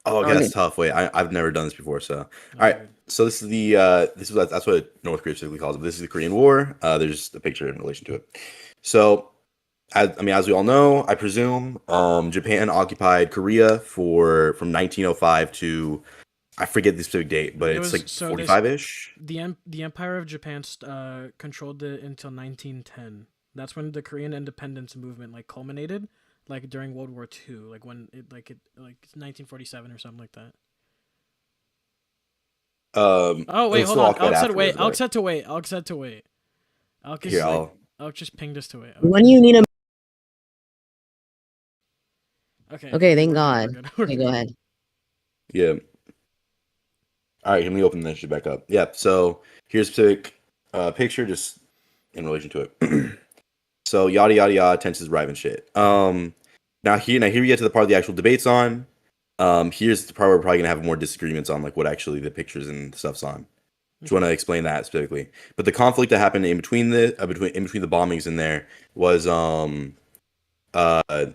Oh, okay, Okay. that's tough. Wait, I've never done this before. So, all All right. right. So this is the this is that's what North Korea specifically calls it. This is the Korean War. There's a picture in relation to it. So, as we all know, I presume, Japan occupied Korea for from 1905 to I forget the specific date, but It it's was like so this 45 ish. the Empire of Japan controlled it until 1910. That's when the Korean independence movement like culminated, like during World War II, like when it it's 1947 or something like that. Oh It wait, was hold still on. occupied Alex said wait. afterwards, Alex but said to wait. Alex said to wait. Alex here is like I'll Alex just pinged us to wait. When Okay. you need a. Okay. Okay, Okay. thank We're good. God. We're good. We're Okay, go good. ahead. yeah. All right, let me open this shit back up. Yeah. So here's a specific picture just in relation to it. So yada yada yada, tenses arrive and shit. Now here we get to the part of the actual debates on. Here's the part where we're probably gonna have more disagreements on like what actually the pictures and stuff's on. Just want Mm-hmm. to explain that specifically. But the conflict that happened in between the bombings in there was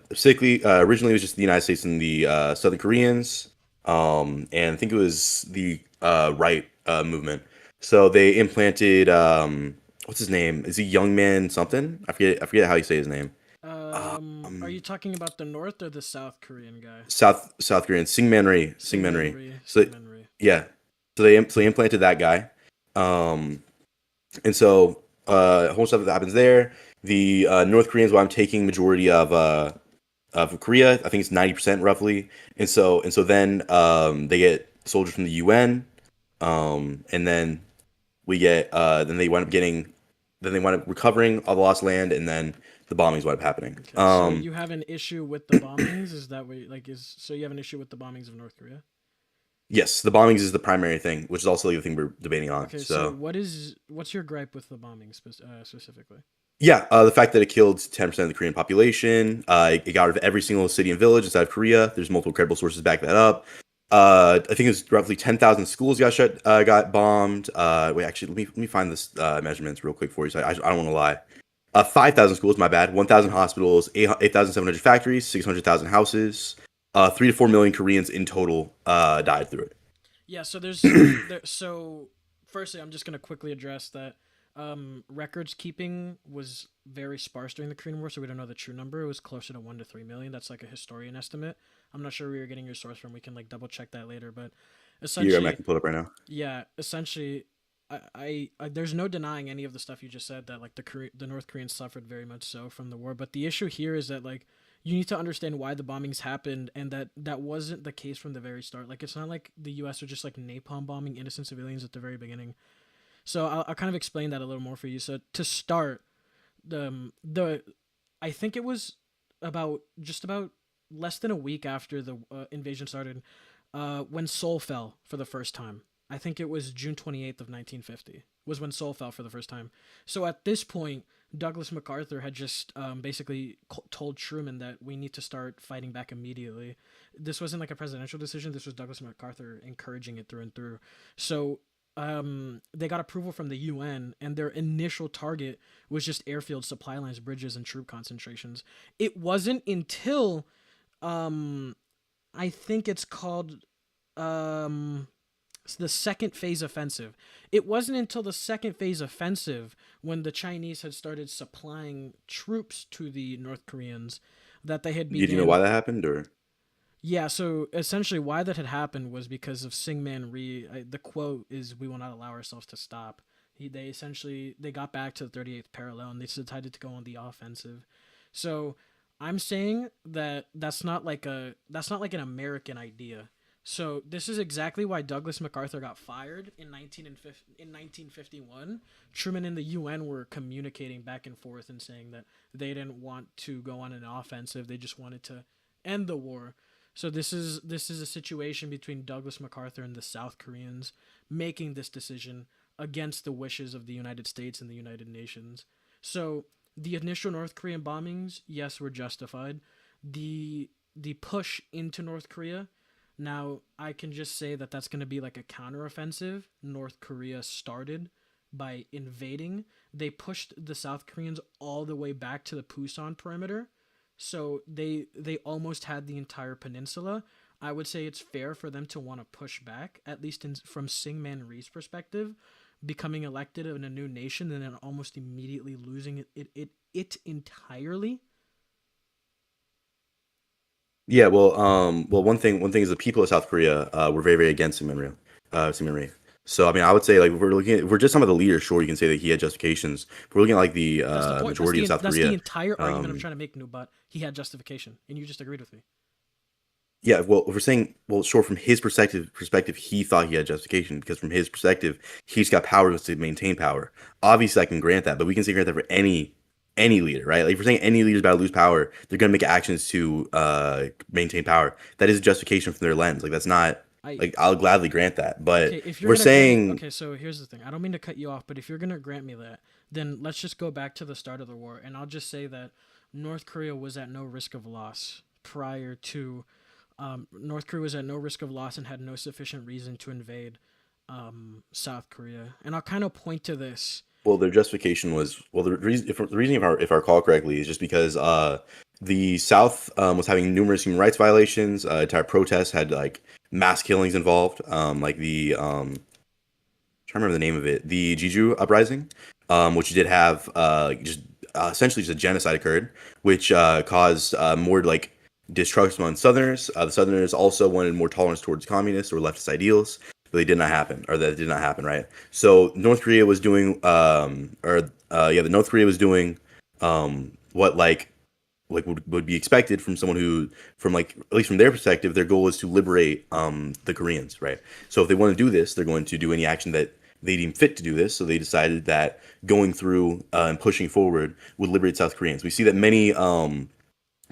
basically originally it was just the United States and the Southern Koreans, and I think it was the right movement. So they implanted what's his name? Is he Young Man something? I forget how you say his name. Are you Um, talking about the North or the South Korean guy? South Korean Syngman Rhee, Syngman Singman Rhee. Rhee. So Singman Rhee. yeah, so they implanted that guy, um, and so a whole stuff that happens there. The North Koreans, while I'm taking majority of Korea, I think it's 90% roughly, and so then they get soldiers from the UN, and then they wind up getting, then they wind up recovering all the lost land, and then the bombings wind up happening. Okay, so you have an issue with the bombings? Is that what like is so you have an issue with the bombings of North Korea? Yes, the bombings is the primary thing, which is also the other thing we're debating on. Okay, so So what's your gripe with the bombings specifically? yeah, the fact that it killed 10% of the Korean population, it got rid of every single city and village inside of Korea. There's multiple credible sources to back that up. I think it was roughly 10,000 schools got bombed. Wait, actually, let me find this measurements real quick for you. So I don't want to lie. 5,000 schools, my bad. 1,000 hospitals, 8,700 factories, 600,000 houses. 3 to 4 million Koreans in total died through it. Yeah, so firstly, I'm just gonna quickly address that records keeping was very sparse during the Korean War, so we don't know the true number. It was closer to 1 to 3 million. That's like a historian estimate. I'm not sure where you're getting your source from. We can like double check that later, but Here, I essentially, can pull it up right now. yeah, essentially, there's no denying any of the stuff you just said that like the North Koreans suffered very much so from the war. But the issue here is that like you need to understand why the bombings happened and that wasn't the case from the very start. Like it's not like the U.S. are just like napalm bombing innocent civilians at the very beginning. So I'll kind of explain that a little more for you. So to start, the I think it was about less than a week after the invasion started, when Seoul fell for the first time. I think it was June 28th of 1950 was when Seoul fell for the first time. So at this point, Douglas MacArthur had just basically told Truman that we need to start fighting back immediately. This wasn't like a presidential decision. This was Douglas MacArthur encouraging it through and through. So they got approval from the UN, and their initial target was just airfield supply lines, bridges, and troop concentrations. It wasn't until um, I think it's called um, the second phase offensive. It wasn't until the second phase offensive when the Chinese had started supplying troops to the North Koreans that they had Did you know why began. that happened, or Yeah, so essentially why that had happened was because of Syngman Rhee. The quote is, "We will not allow ourselves to stop." They essentially they got back to the 38th parallel and they decided to go on the offensive. So I'm saying that that's not like an American idea. So this is exactly why Douglas MacArthur got fired in 1951. Truman and the UN were communicating back and forth and saying that they didn't want to go on an offensive. They just wanted to end the war. So this is a situation between Douglas MacArthur and the South Koreans making this decision against the wishes of the United States and the United Nations. So the initial North Korean bombings, yes, were justified. The push into North Korea, now I can just say that that's going to be like a counteroffensive. North Korea started by invading. They pushed the South Koreans all the way back to the Pusan perimeter, so they almost had the entire peninsula. I would say it's fair for them to want to push back, at least from Syngman Rhee's perspective, becoming elected in a new nation and then almost immediately losing it entirely. Yeah, well, one thing is the people of South Korea were very, very against Syngman Rhee. So I mean, I would say like if we're just some of the leaders. Sure, you can say that he had justifications. If we're looking at like the That's the point. majority of South That's the Korea. entire argument I'm Um, trying to make, NoobBot. He had justification, and you just agreed with me. yeah, well, if we're saying, well, sure, from his perspective, he thought he had justification because from his perspective, he's got power to maintain power. Obviously, I can grant that, but we can say grant that for any leader, right? Like if we're saying any leader's about to lose power, they're gonna make actions to maintain power. That is justification from their lens. Like that's not I like I'll gladly grant that. But Okay, if if you're we're gonna grant me, saying, okay, so here's the thing. I don't mean to cut you off, but if you're gonna grant me that, then let's just go back to the start of the war, and I'll just say that North Korea was at no risk of loss prior to. North Korea was at no risk of loss and had no sufficient reason to invade South Korea, and I'll kind of point to this. well, their justification was well. The reason, if I recall correctly, is just because the South was having numerous human rights violations. Entire protests had like mass killings involved. Like the trying to remember the name of it, the Jeju uprising, which did have just essentially just a genocide occurred, which caused more like distrust among Southerners. The Southerners also wanted more tolerance towards communist or leftist ideals, but they did not happen, or that did not happen, right? So North Korea was doing, the North Korea was doing what like would be expected from someone who from like at least from their perspective their goal is to liberate the Koreans, right? So if they want to do this, they're going to do any action that they deem fit to do this. So they decided that going through and pushing forward would liberate South Koreans. We see that many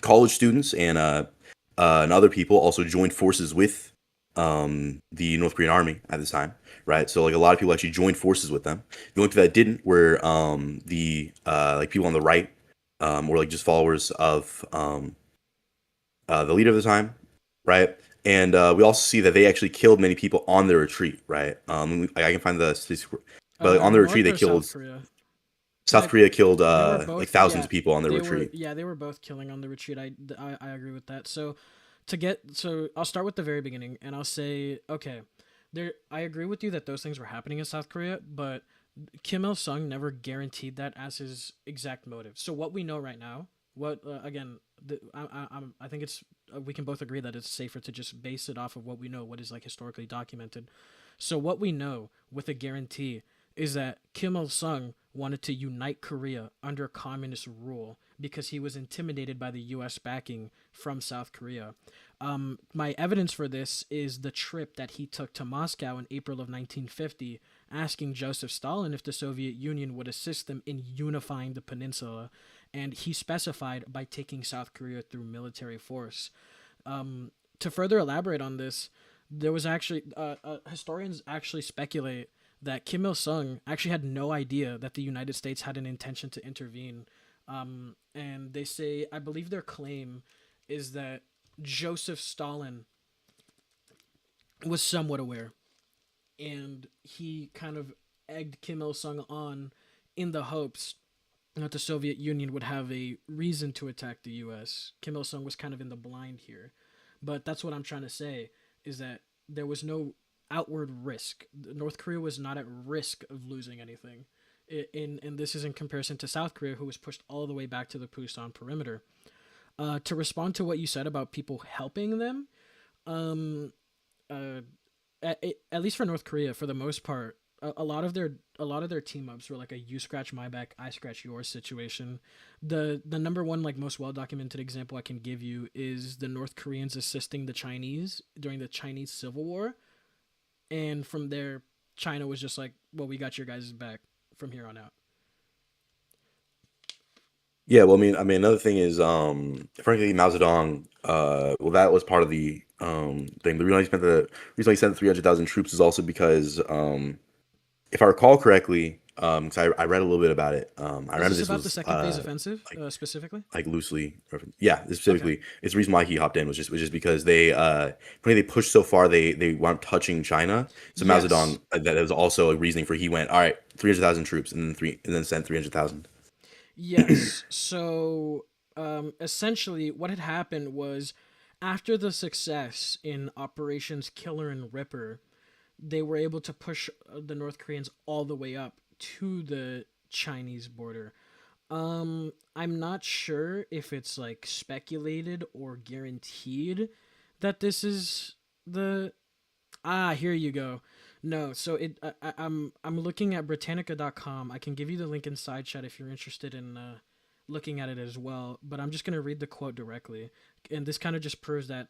college students and other people also joined forces with the North Korean army at this time, right? So like a lot of people actually joined forces with them. The only people that didn't were the like people on the right, or like just followers of the leader of the time, right? And we also see that they actually killed many people on their retreat, right? I can find the statistics, but like, on their retreat North they or South killed Korea? Because South Korea killed they were like both, thousands yeah, of people on their they were, retreat. yeah, they were both killing on the retreat. I agree with that. So I'll start with the very beginning, and I'll say, okay, there, I agree with you that those things were happening in South Korea, but Kim Il Sung never guaranteed that as his exact motive. So what we know right now, what again, I think it's we can both agree that it's safer to just base it off of what we know, what is like historically documented. So what we know with a guarantee is that Kim Il Sung wanted to unite Korea under communist rule because he was intimidated by the U.S. backing from South Korea. My evidence for this is the trip that he took to Moscow in April of 1950, asking Joseph Stalin if the Soviet Union would assist them in unifying the peninsula, and he specified by taking South Korea through military force. To further elaborate on this, there was actually historians actually speculate that Kim Il Sung actually had no idea that the United States had an intention to intervene. And they say, I believe their claim is that Joseph Stalin was somewhat aware, and he kind of egged Kim Il Sung on in the hopes that the Soviet Union would have a reason to attack the U.S. Kim Il Sung was kind of in the blind here, but that's what I'm trying to say is that there was no outward risk. North Korea was not at risk of losing anything. And this is in comparison to South Korea, who was pushed all the way back to the Pusan perimeter. To respond to what you said about people helping them, um, uh, at least for North Korea, for the most part, a lot of their team ups were like a you scratch my back, I scratch yours situation. The number one like most well documented example I can give you is the North Koreans assisting the Chinese during the Chinese Civil War, and from there, China was just like, well, we got your guys' back from here on out. Yeah, well, I mean, another thing is, frankly, Mao Zedong. Well, that was part of the thing. The reason he sent 300,000 troops is also because, if I recall correctly, because I read a little bit about it. I Is remember this this about the was second phase offensive like specifically? loosely, yeah, Okay. specifically, it's the reason why he hopped in was just because when they pushed so far, they wound up touching China. So Mao Yes. Zedong, that was also a reasoning for he went, all right, 300,000 troops, and then sent 300,000. Yes. So essentially, what had happened was After the success in Operations Killer and Ripper, they were able to push the North Koreans all the way up to the Chinese border. I'm not sure if it's like speculated or guaranteed that this is the here you go. No, so I'm looking at Britannica.com. I can give you the link inside chat if you're interested in looking at it as well. But I'm just gonna read the quote directly, and this kind of just proves that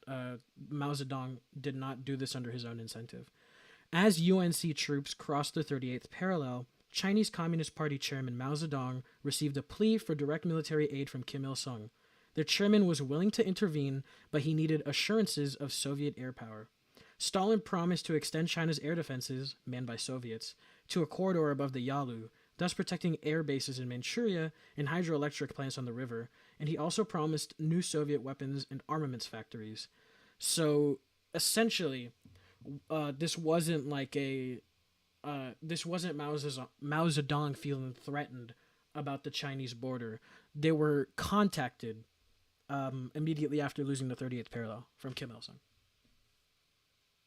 Mao Zedong did not do this under his own incentive. As UNC troops crossed the 38th parallel, Chinese Communist Party Chairman Mao Zedong received a plea for direct military aid from Kim Il sung. The chairman was willing to intervene, but he needed assurances of Soviet air power. Stalin promised to extend China's air defenses, manned by Soviets, to a corridor above the Yalu, thus protecting air bases in Manchuria and hydroelectric plants on the river, and he also promised new Soviet weapons and armaments factories. So essentially, this wasn't like a this wasn't Mao Zedong feeling threatened about the Chinese border. They were contacted immediately after losing the 38th parallel from Kim Il sung.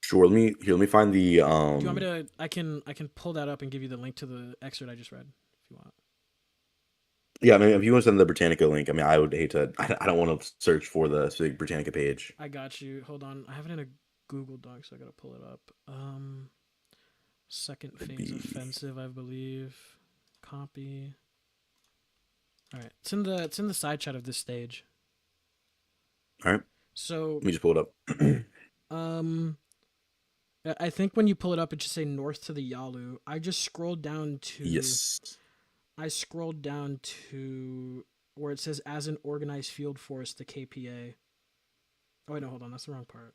Sure. Let me find the Do you want me to? I can pull that up and give you the link to the excerpt I just read if you want. Yeah, I mean, if you want to send the Britannica link, I mean, I would hate to. I don't want to search for the specific Britannica page. I got you. Hold on. I have it in a Google Doc, so I gotta pull it up. Second It'd phase be offensive, I believe. Copy. All right. It's in the side chat of this stage. all right. So Let me just pull it up. um I think when you pull it up, it should say north to the Yalu. I just scrolled down to. Yes. I scrolled down to where it says as an organized field force, the KPA. Oh wait, no, hold on, that's the wrong part.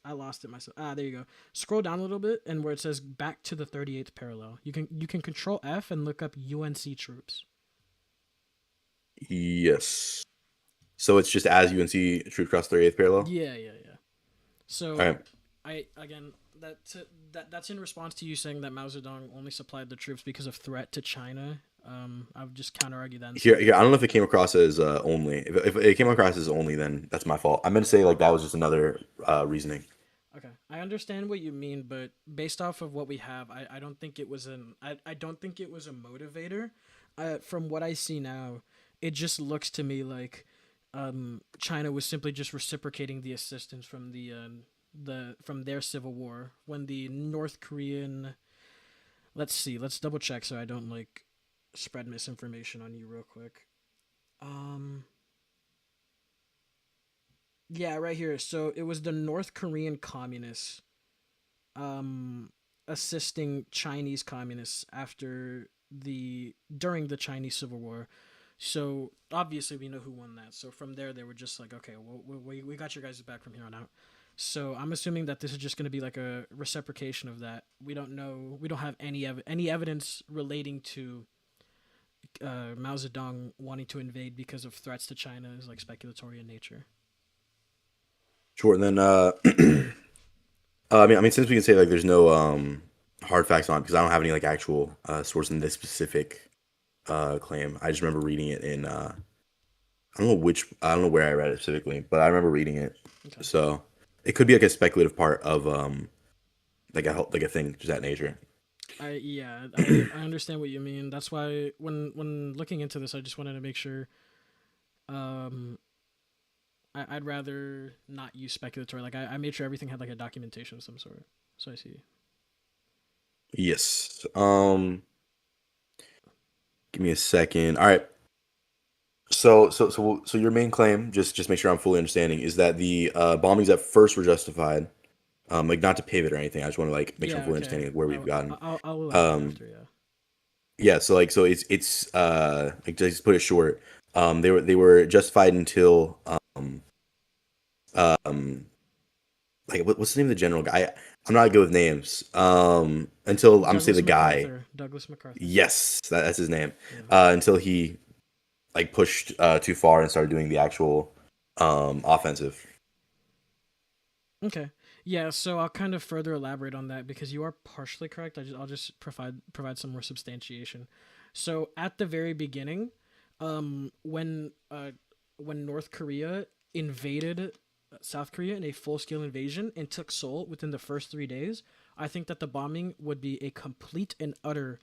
I lost it myself. There you go. Scroll down a little bit, and where it says back to the 38th parallel, you can control F and look up UNC troops. Yes. So it's just as UNC troops cross 38th parallel. Yeah, yeah, yeah. All So right. I again that's in response to you saying that Mao Zedong only supplied the troops because of threat to China. I would just counter argue that. And say, Here. I don't know if it came across as only. If it came across as only, then that's my fault. I meant to say like that was just another reasoning. okay, I understand what you mean, but based off of what we have, I don't think it was I don't think it was a motivator. From what I see now, it just looks to me like China was simply just reciprocating the assistance from from their civil war when the North Korean. Let's see. Let's double check so I don't like spread misinformation on you real quick. Um. Yeah, right here. So it was the North Korean communists assisting Chinese communists after the during the Chinese Civil War. So obviously we know who won that. So from there they were just like, okay, well we got your guys back from here on out. So I'm assuming that this is just going to be like a reciprocation of that. We don't know. We don't have any evidence relating to Mao Zedong wanting to invade because of threats to China is like speculatory in nature. Sure. And then I mean, since we can say like there's no hard facts on it because I don't have any like actual source in this specific claim. I just remember reading it in I don't know where I read it specifically, but I remember reading it. Okay. So it could be like a speculative part of like a thing just that nature. I understand what you mean. That's why when looking into this, I just wanted to make sure. Um, I'd rather not use speculatory. Like I made sure everything had like a documentation of some sort. So I see. Yes. Give me a second. All right. So your main claim, just make sure I'm fully understanding, is that the bombings at first were justified. Like not to pivot or anything. I just want to like make sure I'm Yeah. fully Okay. understanding where we've gotten. I'll elaborate Um, after. Yeah. yeah. So it's like just put it short. They were justified until um like what's the name of the general guy? I'm not good with names. Until I'm gonna say Douglas the guy. MacArthur. Douglas MacArthur. Yes, that's his name. Yeah. Until he like pushed too far and started doing the actual offensive. Okay. Yeah. So I'll kind of further elaborate on that because you are partially correct. I'll just provide some more substantiation. So at the very beginning, when North Korea invaded South Korea in a full scale invasion and took Seoul within the first 3 days, I think that the bombing would be a complete and utter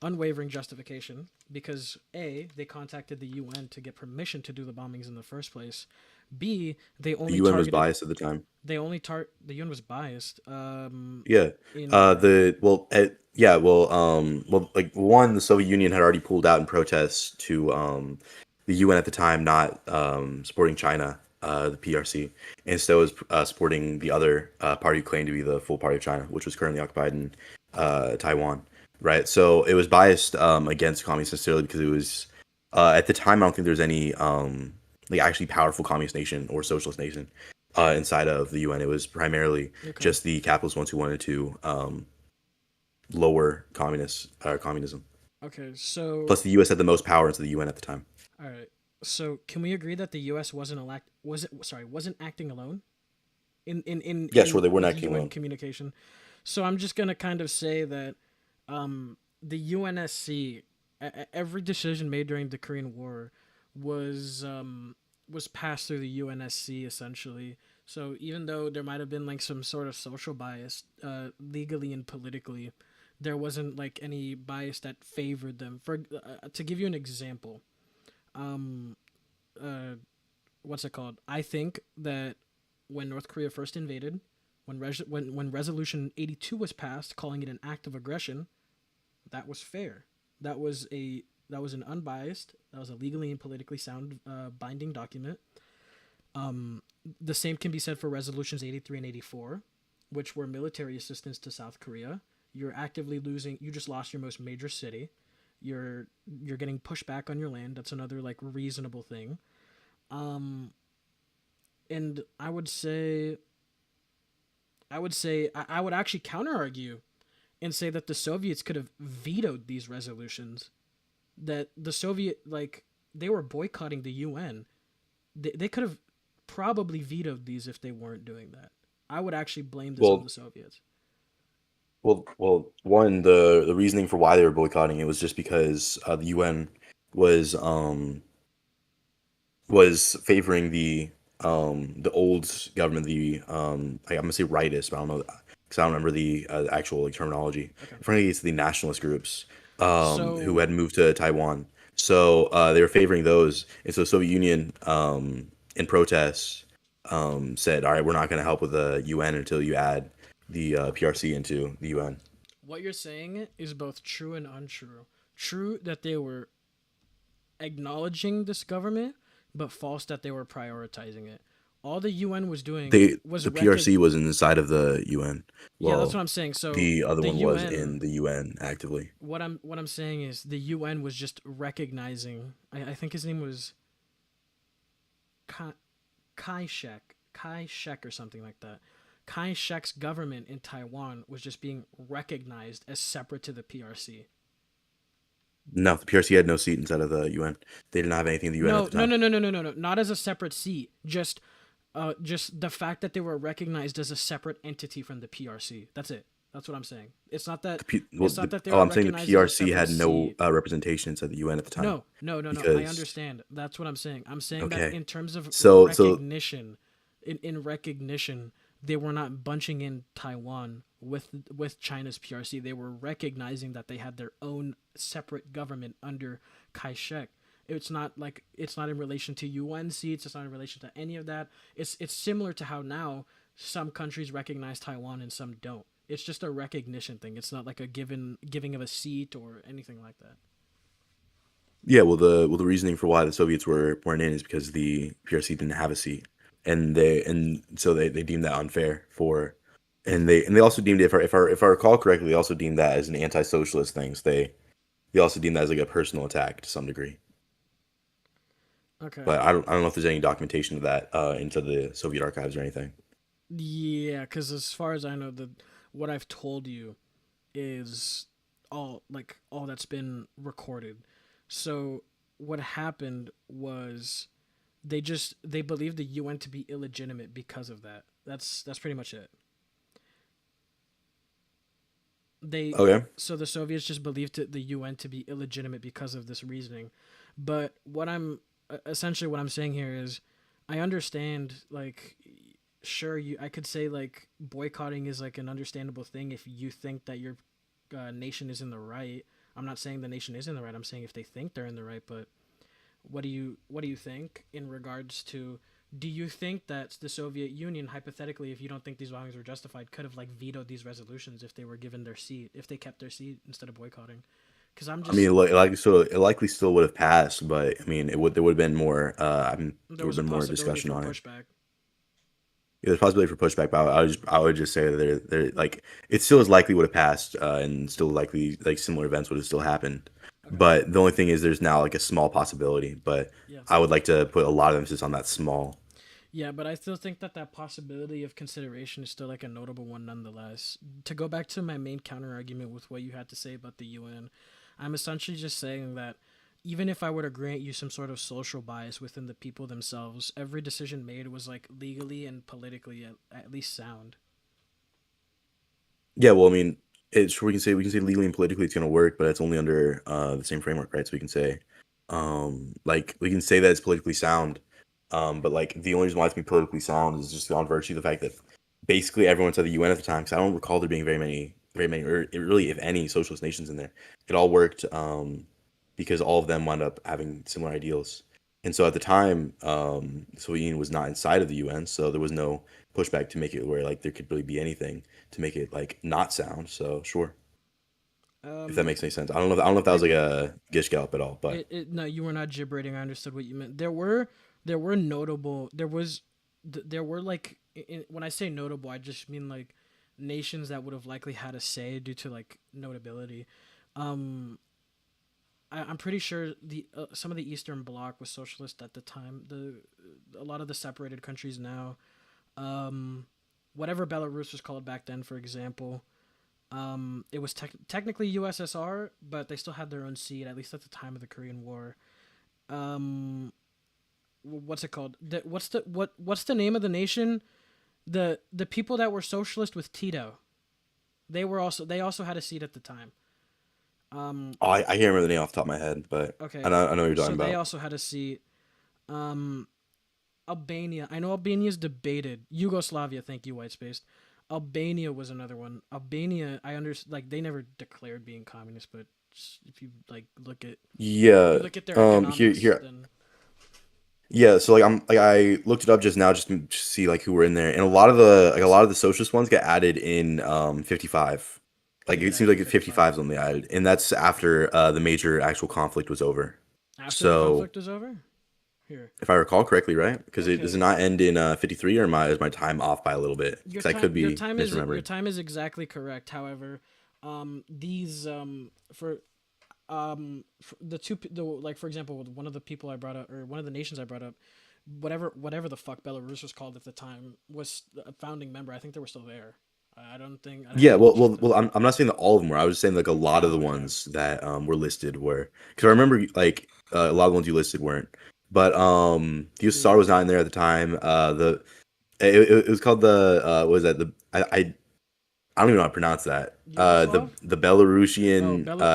unwavering justification because A, they contacted the UN to get permission to do the bombings in the first place. B, they The only UN was targeted biased at the time. the UN was biased. Yeah. In what? Like one, the Soviet Union had already pulled out in protest to the UN at the time not supporting China, the PRC, and instead was supporting the other party who claimed to be the full party of China, which was currently occupied in Taiwan. Right. So it was biased against communists necessarily because it was at the time I don't think there's any like actually powerful communist nation or socialist nation inside of the UN. It was primarily Okay. just the capitalist ones who wanted to lower communism. Okay. So, Plus, the U.S. had the most power into the UN at the time. all right. So, can we agree that the U.S. wasn't acting alone Yeah, sure, they weren't with acting UN alone. communication? So, I'm just gonna kind of say that the UNSC, every decision made during the Korean War was passed through the UNSC essentially. So even though there might have been like some sort of social bias, legally and politically, there wasn't like any bias that favored them. For to give you an example, um, uh, what's it called? I think that when North Korea first invaded, when Resolution 82 was passed, calling it an act of aggression, that was fair. That was a that was an unbiased, that was a legally and politically sound binding document. Um, the same can be said for resolutions 83 and 84, which were military assistance to South Korea. You're actively losing. You just lost your most major city. You're getting pushed back on your land. That's another like reasonable thing. Um, and I would actually counter argue and say that the Soviets could have vetoed these resolutions. That the Soviet like they were boycotting the UN. They could have probably vetoed these if they weren't doing that. I would actually blame this on the Well, Soviets. one, the reasoning for why they were boycotting it was just because the UN was favoring the old government, I'm gonna say rightist, but I don't know because I don't remember the actual like, terminology. Okay. In front of it's the nationalist groups who So had moved to Taiwan. So they were favoring those, and so the Soviet Union in protest said, "All right, we're not going to help with the UN until you add the PRC into the UN." what you're saying is both true and untrue. True that they were acknowledging this government, but false that they were prioritizing it. All the UN was doing was The PRC was inside of the UN. Yeah, that's Well, what I'm saying. So the other the one was UN, in the UN actively. what I'm saying is the UN was just recognizing. I think his name was Kai, Kai Shek or something like that. Kai Shek's government in Taiwan was just being recognized as separate to the PRC. No, the PRC had no seat inside of the UN. They did not have anything in the UN at No, the no, time. no, no, no, no, no, no. Not as a separate seat. Just the fact that they were recognized as a separate entity from the PRC. That's it. That's what I'm saying. It's not that. It's not that they were I'm saying the recognized as a PRC separate had no seat. representation inside the UN at the time No, no, no, no. I because understand. That's what I'm saying. I'm saying that okay, in terms of so recognition, in recognition, they were not bunching in Taiwan with China's PRC. They were recognizing that they had their own separate government under Kai Shek. It's not in relation to UN seats. It's not in relation to any of that. It's similar to how now some countries recognize Taiwan and some don't. It's just a recognition thing. It's not like a giving of a seat or anything like that. yeah, the reasoning for why the Soviets weren't in is because the PRC didn't have a seat, and so they deemed that unfair for, and they also deemed it, if I recall correctly, they also deemed that as an anti-socialist thing. So they also deemed that as like a personal attack to some degree. Okay. But I don't know if there's any documentation of that into the Soviet archives or anything. Yeah, because as far as I know, the what I've told you is all that's been recorded. So what happened was they believed the UN to be illegitimate because of that. That's pretty much it. They Okay. So the Soviets just believed the UN to be illegitimate because of this reasoning. But what I'm essentially what I'm saying here is I understand like sure, you I could say like boycotting is like an understandable thing if you think that your nation is in the right. I'm not saying the nation is in the right. I'm saying if they think they're in the right. But what do you think in regards to? Do you think that the Soviet Union, hypothetically, if you don't think these bombings were justified, could have like vetoed these resolutions if they were given their seat, if they kept their seat instead of boycotting? Because I'm I mean, just it likely still would have passed, but I mean, there would have been more. there There would was have a been more possibility discussion for on it. pushback. Yeah, there's possibility for pushback, but I would just say that they're like it still is likely would have passed, and still likely like similar events would have still happened. Okay. But the only thing is, there's now like a small possibility. But Yeah. I would like to put a lot of emphasis on that small. Yeah, but I still think that that possibility of consideration is still like a notable one nonetheless. To go back to my main counter argument with what you had to say about the UN, I'm essentially just saying that even if I were to grant you some sort of social bias within the people themselves, every decision made was like legally and politically at least sound. Yeah, well, I mean, it's we can say legally and politically it's gonna work, but it's only under the same framework, right? So we can say, like we can say that it's politically sound, but like the only reason why it's being politically sound is just on virtue of the fact that basically everyone at the UN at the time, because I don't recall there being very many, or really if any socialist nations in there. It all worked because all of them wound up having similar ideals, and so at the time, the Soviet Union was not inside of the UN, so there was no pushback to make it where like there could really be anything to make it like not sound. So sure, if that Um, makes any sense. I don't know if that was I like a gish gallop at all, but no, you were not gibbering. I understood what you meant. There were notable. There were like when I say notable, I just mean like nations that would have likely had a say due to like notability. Um, I'm pretty sure the some of the Eastern Bloc was socialist at the time. The A lot of the separated countries now, um, whatever Belarus was called back then, for example, it was technically USSR, but they still had their own seat at least at the time of the Korean War. Um, what's it called? What's the name of the nation? The people that were socialist with Tito, they also had a seat at the time. Um, oh, I can't remember the name off the top of my head, but okay, I know what you're so talking they about. also had a seat. Um, Albania. I know Albania's debated. Yugoslavia, thank you, white spaced. Albania was another one. Albania, I understand. Like they never declared being communist, but if you like look at if Yeah. you look at their economics, Here. then Yeah. So like I looked it up just now just to see like who were in there, and a lot of the socialist ones get added in 55. they Like get it seems added like in 55 55 is when they added, and that's after the major actual conflict was over. after the So conflict was over. Here, if I recall correctly, right? Because it does it okay. not end in 53, or is my time off by a little bit? Because I could be Your misremembering. time is exactly correct. However, these for the like for example one of the people I brought up or one of the nations I brought up, whatever the fuck Belarus was called at the time was a founding member. I think they were still there. I have to Yeah, double check though. I'm not saying that all of them were. I was saying like a lot of the Oh, okay. ones that were listed were, because I remember like a lot of the ones you listed weren't. But the USSR The was not in there at the time. It was called the what was that I don't even know how to pronounce that. Yugoslav? The Oh, Belarusian Bel.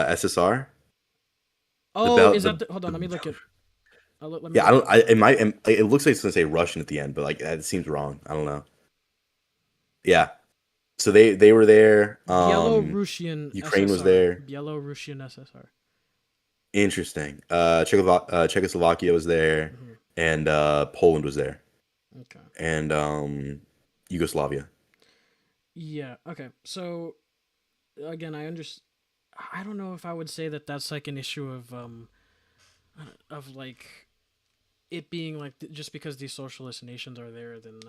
the Oh, Bel is that hold on? the Let me look it. Let me yeah, look it up real it quick. might it looks like it's gonna say Russian at the end, but like it seems wrong. I don't know. Yeah, so they were there. Belarusian Ukraine was SSR. there. Belarusian SSR. Interesting. Czechoslovakia was there, Hmm. and Poland was there, Okay. and Yugoslavia. Yeah. Okay. So again, I don't know if I would say that that's like an issue of like it being like just because these socialist nations are there, then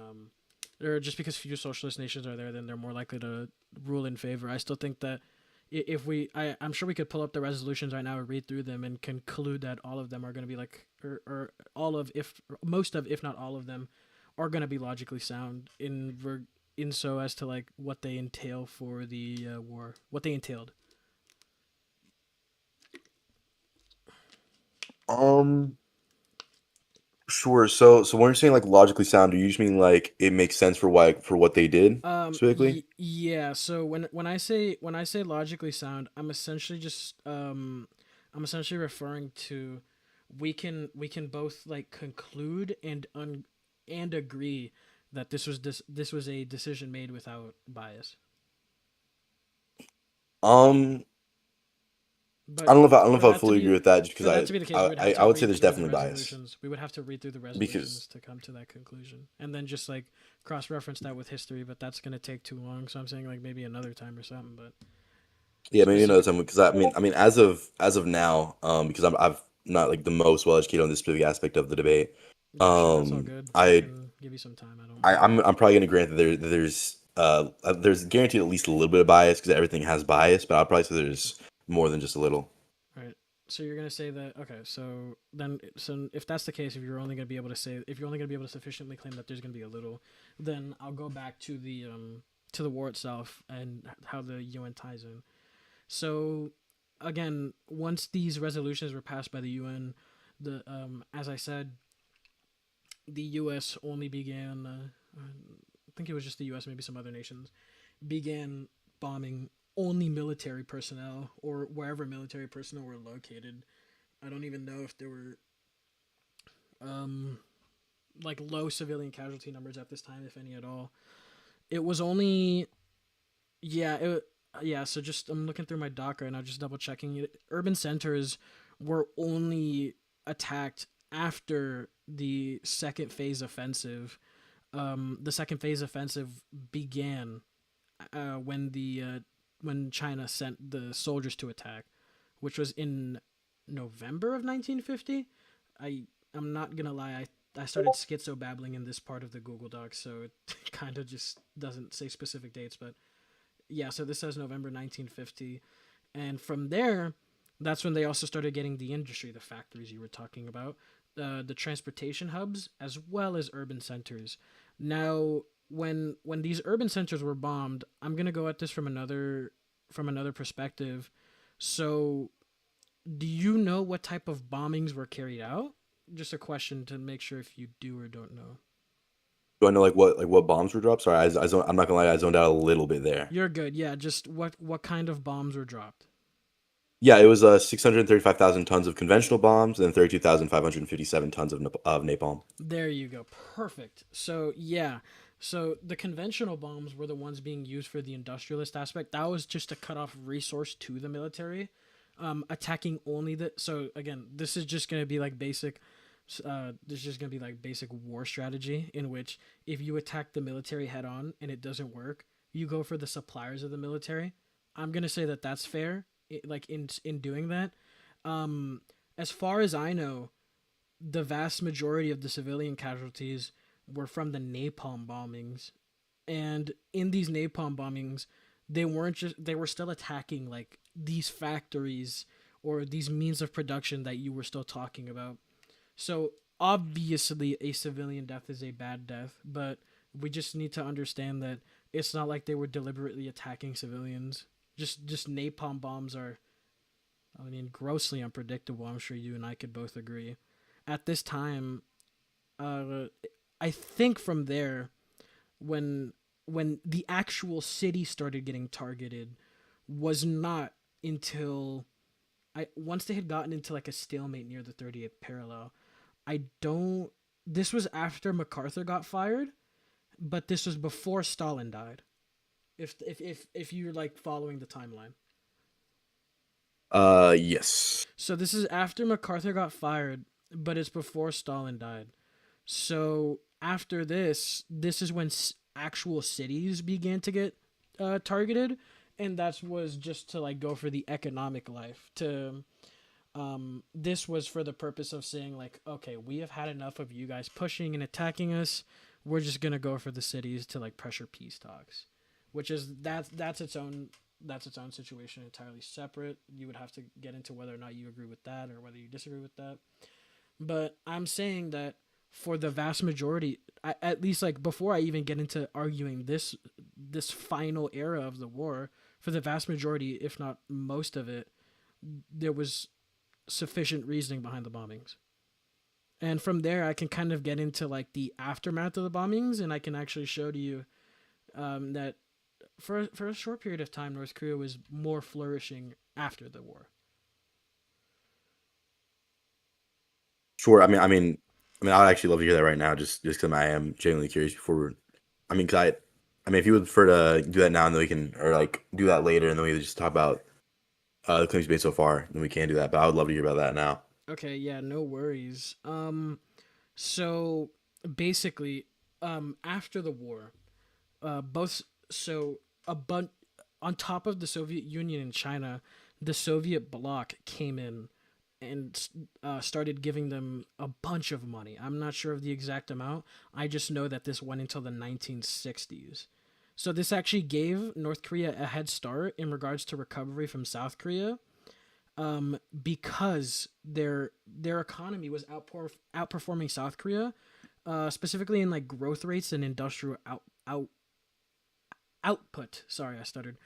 or just because few socialist nations are there, then they're more likely to rule in favor. I still think that if I'm sure we could pull up the resolutions right now and read through them and conclude that all of them are going to be like, or all of, if most of, if not all of them, are going to be logically sound in so as to like what they entail for the war, what they entailed. Um, sure. So when you're saying like logically sound, do you just mean like it makes sense for why for what they did specifically? Yeah. So when I say logically sound, I'm essentially referring to we can both like conclude and agree that this was a decision made without bias. Um, But I don't know for if I that to fully agree be with that, just because for that to be the case, we would have I to would say read there's through the definitely bias resolutions. We would have to read through the resolutions because to come to that conclusion, and then just like cross reference that with history. But that's gonna take too long. So I'm saying like maybe another time or something. But yeah, maybe another specific, time because I mean as of now, because I'm not like the most well educated on this specific aspect of the debate. yeah, sure, that's all Um, good. I I can give you some time. I don't mind. I'm probably gonna grant that there's guaranteed at least a little bit of bias because everything has bias, but I'll probably say there's more than just a little. All right. So you're gonna say that okay. So then, so if that's the case, if you're only gonna be able to say, if you're only gonna be able to sufficiently claim that there's gonna be a little, then I'll go back to the war itself and how the UN ties in. So again, once these resolutions were passed by the UN, the as I said, the U.S. only began. I think it was just the U.S. Maybe some other nations began bombing only military personnel or wherever military personnel were located. I don't even know if there were um, like low civilian casualty numbers at this time, if any at all. It was only yeah, yeah. So just I'm looking through my doc right now, just double checking it. Urban centers were only attacked after the second phase offensive. The second phase offensive began when China sent the soldiers to attack, which was in November of 1950. I I'm not gonna lie, I started schizo babbling in this part of the Google Docs, so it kind of just doesn't say specific dates, but yeah, so this says November 1950, and from there, that's when they also started getting the industry, the factories you were talking about, the transportation hubs, as well as urban centers. Now, when these urban centers were bombed, I'm gonna go at this from another perspective. So, do you know what type of bombings were carried out? Just a question to make sure if you do or don't know. Do I know like what bombs were dropped? Sorry, I'm not gonna lie, I zoned out a little bit there. You're good. Yeah, just what kind of bombs were dropped? Yeah, it was 635,000 tons of conventional bombs and 32,557 tons of napalm. There you go. Perfect. So, yeah. So, the conventional bombs were the ones being used for the industrialist aspect. That was just to cut off resource to the military. Attacking only the. So, again, this is just going to be like basic. This is just going to be like basic war strategy in which if you attack the military head on and it doesn't work, you go for the suppliers of the military. I'm going to say that that's fair. Like, in doing that. Um, as far as I know, the vast majority of the civilian casualties were from the napalm bombings. And in these napalm bombings, they were still attacking like these factories or these means of production that you were still talking about. So obviously a civilian death is a bad death, but we just need to understand that it's not like they were deliberately attacking civilians. Just napalm bombs are, I mean, grossly unpredictable. I'm sure you and I could both agree. At this time, uh, I think from there, when when the actual city started getting targeted, was not until I once they had gotten into like a stalemate near the 38th parallel. I don't. This was after MacArthur got fired, but this was before Stalin died. If you're like following the timeline. Yes. So this is after MacArthur got fired, but it's before Stalin died. So after this, this is when actual cities began to get targeted, and that was just to like go for the economic life. To this was for the purpose of saying like, okay, we have had enough of you guys pushing and attacking us. We're just gonna go for the cities to like pressure peace talks, which is that's its own situation entirely separate. You would have to get into whether or not you agree with that or whether you disagree with that. But I'm saying that for the vast majority, at least like before I even get into arguing this final era of the war, for the vast majority, if not most of it, there was sufficient reasoning behind the bombings. And from there, I can kind of get into like the aftermath of the bombings, and I can actually show to you that for a short period of time, North Korea was more flourishing after the war. Sure. I mean, I'd actually love to hear that right now, just because I am genuinely curious before I mean, if you would prefer to do that now, and then we can, or like do that later, and then we just talk about the claims made so far, then we can do that. But I would love to hear about that now. Okay, yeah, no worries. So basically, after the war, both so a bunch on top of the Soviet Union and China, the Soviet bloc came in and started giving them a bunch of money. I'm not sure of the exact amount. I just know that this went until the 1960s. So this actually gave North Korea a head start in regards to recovery from South Korea, because their economy was outperforming South Korea, specifically in like growth rates and industrial output. Sorry, I stuttered.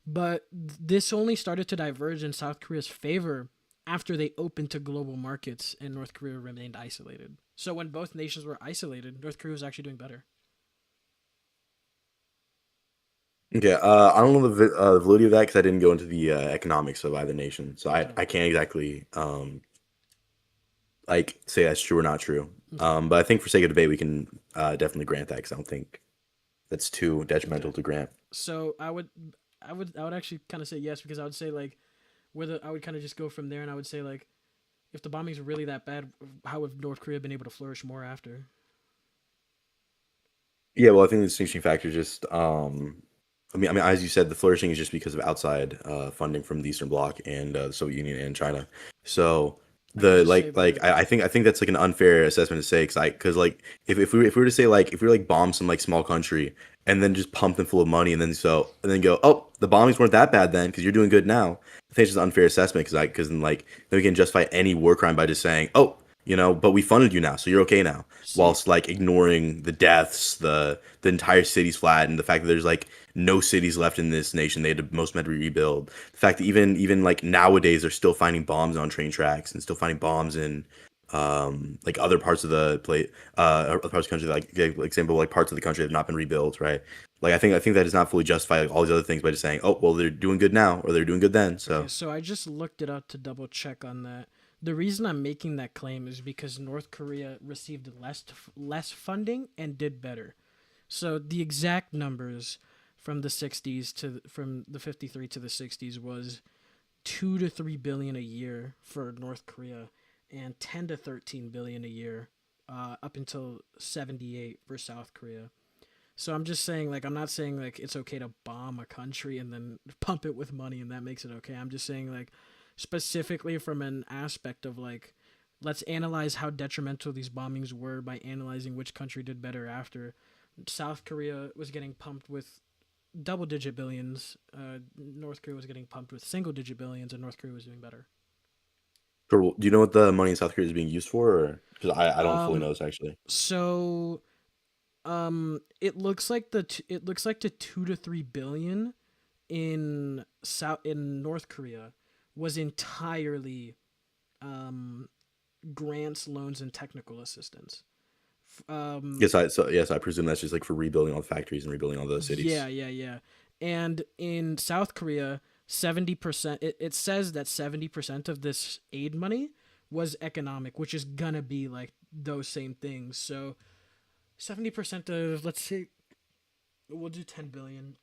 But this only started to diverge in South Korea's favor after they opened to global markets and North Korea remained isolated. So when both nations were isolated, North Korea was actually doing better. Okay, I don't know the validity of that because I didn't go into the economics of either nation, so Okay. I can't exactly like say that's true or not true. Okay. But I think for sake of debate, we can definitely grant that because I don't think that's too Okay. detrimental to grant. So I would actually kind of say yes, because I would say like whether I would kind of just go from there, and I would say like if the bombing's really that bad, how would North Korea been able to flourish more after? Yeah, well, I think the distinguishing factor is just, I mean, as you said, the flourishing is just because of outside funding from the Eastern Bloc and the Soviet Union and China. So I could the just say like the I think that's like an unfair assessment to say because like if we were to say like if we were like bomb some like small country and then just pump them full of money and then go, oh, the bombings weren't that bad then because you're doing good now. I think it's just an unfair assessment because then like then we can justify any war crime by just saying, oh, but we funded you now, so you're okay now, see. whilst like ignoring the deaths, the entire city's flat, and the fact that there's like no cities left in this nation. They had to, most meant to rebuild. The fact that even like nowadays they're still finding bombs on train tracks and still finding bombs in like other parts of the plate other parts of the country, like example, like parts of the country that have not been rebuilt, right? Like I think that does not fully justify like, all these other things by just saying, oh, well, they're doing good now or they're doing good then. Okay, So so I just looked it up to double check on that. The reason I'm making that claim is because North Korea received less funding and did better. So the exact numbers from the 60s to from the 53 to the 60s was 2 to 3 billion a year for North Korea and 10 to 13 billion a year, up until 78 for South Korea. So I'm just saying, like, I'm not saying like it's okay to bomb a country and then pump it with money and that makes it okay. I'm just saying like specifically from an aspect of like let's analyze how detrimental these bombings were by analyzing which country did better after. South Korea was getting pumped with double digit billions. North Korea was getting pumped with single digit billions, and North Korea was doing better. do you know what the money in South Korea is being used for? Because I don't fully Um, know this actually. so it looks like the 2 to 3 billion in North Korea was entirely grants, loans, and technical assistance. Um, Yes, I presume that's just like for rebuilding all the factories and rebuilding all the yeah, cities. yeah, yeah. And in South Korea, 70%. It says that 70% of this aid money was economic, which is gonna be like those same things. So 70% of, let's say, we'll do 10 billion,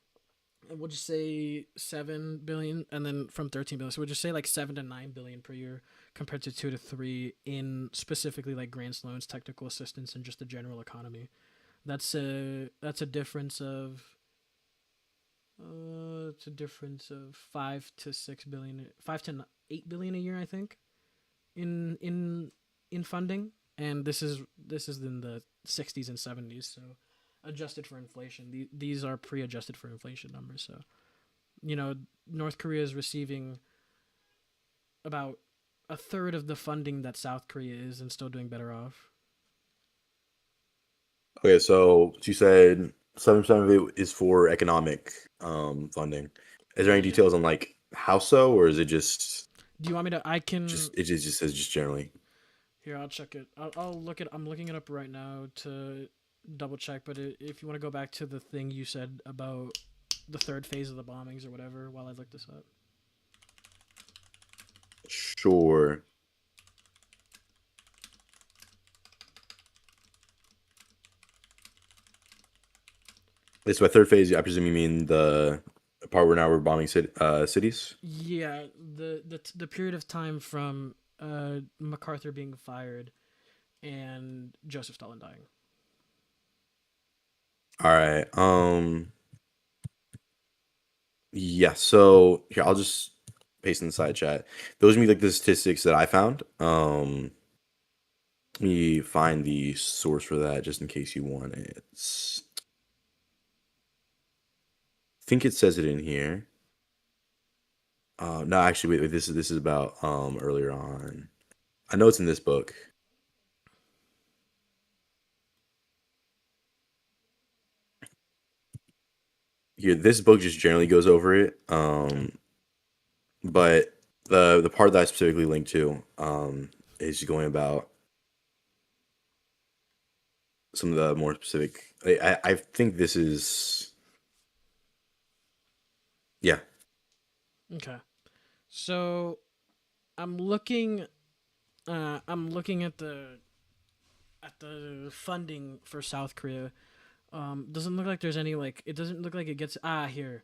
and we'll just say 7 billion, and then from 13 billion, so we'll just say like 7 to 9 billion per year, compared to 2 to 3 in specifically like grants, loans, technical assistance, and just the general economy. That's a difference of it's a difference of 5 to 6 billion, 5 to 8 billion a year, I think, in funding, and this is in the 60s and 70s, so adjusted for inflation. These are pre-adjusted for inflation numbers. So you know, North Korea is receiving about a third of the funding that South Korea is, and still doing better off. Okay, so you said 7% of it is for economic funding. Is there any Yeah. details on like how so, or is it just Do you want me to? I can. just says just generally? Here, I'll check it. I'll look it. I'm looking it up right now to double check. But if you want to go back to the thing you said about the third phase of the bombings or whatever, while I look this up. Sure. So by third phase, I presume you mean the part where now we're bombing cities. Yeah, the period of time from MacArthur being fired and Joseph Stalin dying. All right. Yeah. So here, I'll just paste in the side chat. Those are me like the statistics that I found. Let me find the source for that just in case you want it. I think it says it in here. No, actually, wait. This is about earlier on. I know it's in this book. Here, this book just generally goes over it. Okay. But the part that I specifically linked to is going about some of the more specific. I think this is yeah. Okay. So I'm looking I'm looking at the funding for South Korea. Doesn't look like there's any like it doesn't look like it gets here.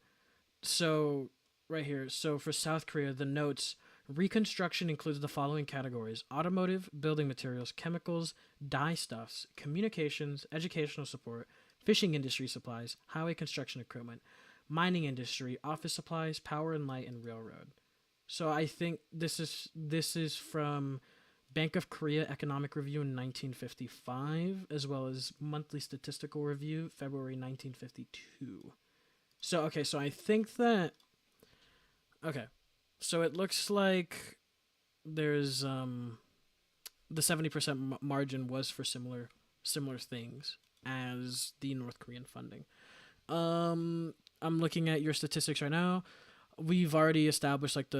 So right here. So for South Korea, the notes reconstruction includes the following categories: automotive, building materials, chemicals, dyestuffs, communications, educational support, fishing industry supplies, highway construction equipment, mining industry, office supplies, power and light, and railroad. So I think this is from Bank of Korea Economic Review in 1955, as well as Monthly Statistical Review, February 1952. So okay, so I think that okay, so it looks like there's the 70% margin was for similar things as the North Korean funding. I'm looking at your statistics right now. We've already established like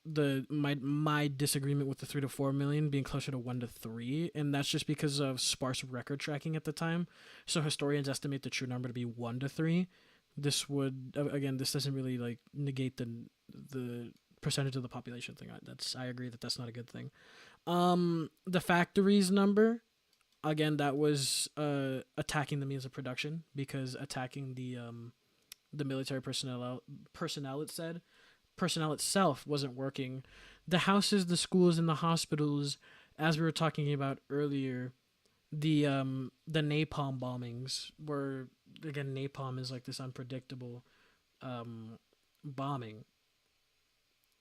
my disagreement with the 3 to 4 million being closer to 1 to 3, and that's just because of sparse record tracking at the time. So historians estimate the true number to be 1 to 3. This would again, this doesn't really like negate the percentage of the population thing. I agree that that's not a good thing. The factories number again, that was attacking the means of production, because attacking the military personnel, it said personnel itself wasn't working. The houses, the schools, and the hospitals, as we were talking about earlier, the napalm bombings were, again, napalm is like this unpredictable bombing.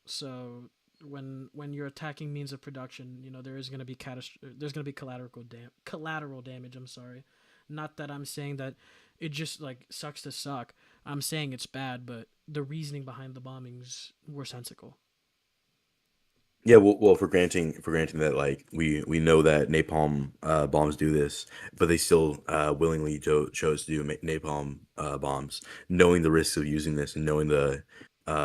So when you're attacking means of production, there is going to be there's going to be collateral damage. I'm sorry, not that I'm saying that it just like sucks to suck. I'm saying it's bad, but the reasoning behind the bombings were sensical. Yeah, well, for granting that like we know that napalm bombs do this, but they still willingly chose to do napalm bombs, knowing the risks of using this and knowing the